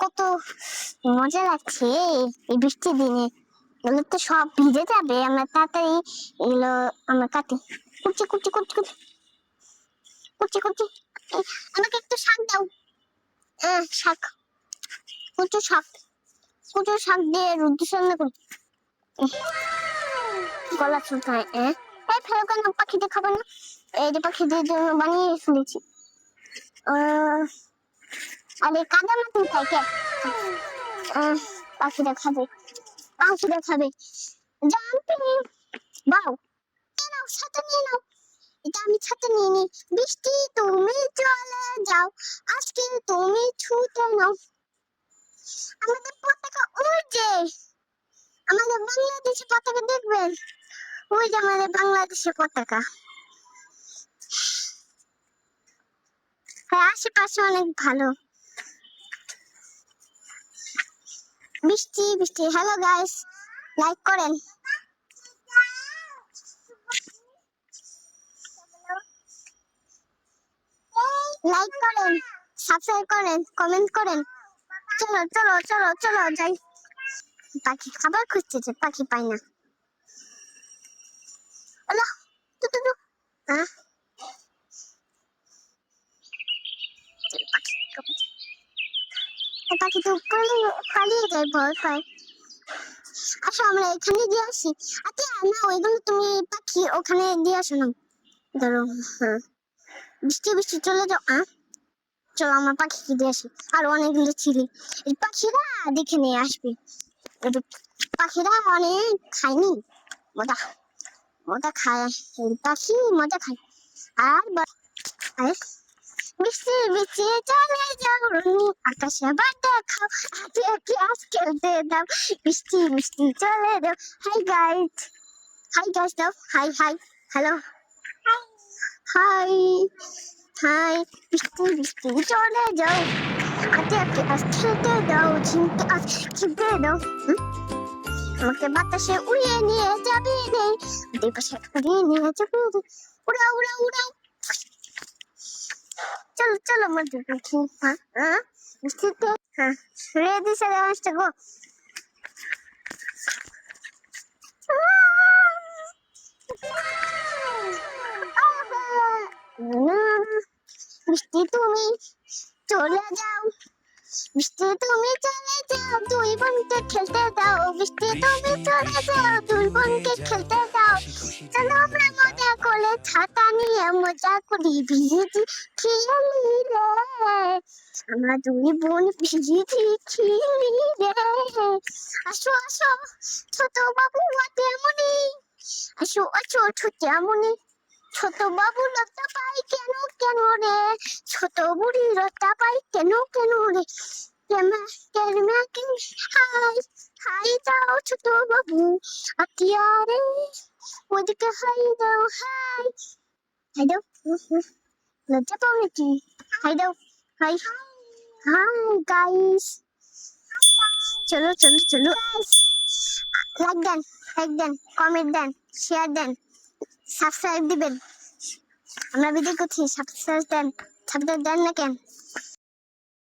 কত মজা লাগছে এই বৃষ্টির দিনে। এগুলো তো সব ভিজে যাবে, আমরা তাড়াতাড়ি এগুলো আমরা কাটি। কুচি কুচি কুচি কুচি কুচি কুচি। আমাকে একটু শাক দাও। শাক, কুচু শাক, কুচু শাক দিয়ে রুটি রান্না করি। গলা চুলকায়। এই ফেলো কেন? পাখিতে খাবো না? এই যে পাখিদের জন্য বানিয়ে ফেলেছি। আরে কাদা মাটি খাই কে? পাখিরা খাবে, পাখিরা খাবে। জাম্পিং বাও, নাও ছাতা নিয়ে নাও। এটা আমি ছাতা নিয়ে নি। বৃষ্টি তুমি চলে যাও, আজকে তুমি ছুটে নাও। আমাদের পতাকা ওই যে, আমাদের বাংলাদেশের পতাকা দেখবেন, ওই যে আমাদের বাংলাদেশের পতাকা। হ্যাঁ, আশেপাশে অনেক ভালো। বৃষ্টি বৃষ্টি। হ্যালো গাইস, লাইক করেন, লাইক করেন, সাবস্ক্রাইব করেন, কমেন্ট করেন। চলো চলো চলো চলো যাই। পাখি খাবার খুঁজতেছে, পাখি পাই না। আল্লাহ, তু তু তু। পাখি তো পালিয়ে যায়, ভয় পায়। আসো আমরা এখানে দিয়ে আসি। আচ্ছা না, ওইগুলো তুমি পাখি ওখানে দিয়ে আসো না। ধরো, বৃষ্টি বৃষ্টি চলে যাও। চলো আমার পাখিকে দিয়ে আসি। আর অনেকগুলো ছিলি, এই পাখিরা দেখে নিয়ে আসবে। পাখিরা অনেক খায়নি, মজা মজা খায়, এই পাখি মজা খায়। আর বৃষ্টি বৃষ্টি চলে যাও, আকাশে বাদা খাও, আজকে ক্লাস খেলতে দাও। বৃষ্টি বৃষ্টি চলে যাও। হাই গাইস, হাই গাইস দাও, high high, hello, high high. বৃষ্টি বৃষ্টি চলে যাও, আজকে ক্লাস খেলতে দাও, ঝিমকে আজ খেলতে দাও। আমাকে বাতাসে উড়িয়ে নিয়ে যাবে রে, ওদের পাশে উড়িয়ে নিয়ে যাবে রে। উড়াও উড়াও উড়াও। চলো চলো মধ্যে পাখি। বৃষ্টিতে রেডি সাড়ে 5টা গো। বৃষ্টি তুমি চলে যাও, বৃষ্টি তুমি চলে যাও, দুই বোনকে খেলতে দাও। বৃষ্টি তুমি চলে যাও, দুই বোনকে খেলতে দাও। চলো আমরা মজা করে ছাতা নিয়ে মজা করি, ভিজেছি খেলি রে, আমরা দুই বোন ভিজেছি খেলি রে। আসো আসো ছোট বাবু তেমনি, আসো আসো ছোট আমনি। ছোট বাবু লতা পাই কেন কেন রে, ছোট বুড়ি লতা পাই কেন কেন রে। হাই হাই যাও ছোট বাবু, আতিয়ারে ওদিকে হাই দাও, হাই হাই দাও। লজ্জা পাও নাকি? হাই দাও, হাই হাই গাইস। চলো চলো চলো, লাইক দেন, লাইক দেন, কমেন্ট দেন, শেয়ার দেন, সাবস্ক্রাইব দিবেন। আমরা ভিডিও করছি, সাবস্ক্রাইব দেন, সাবস্ক্রাইব দেন না কেন?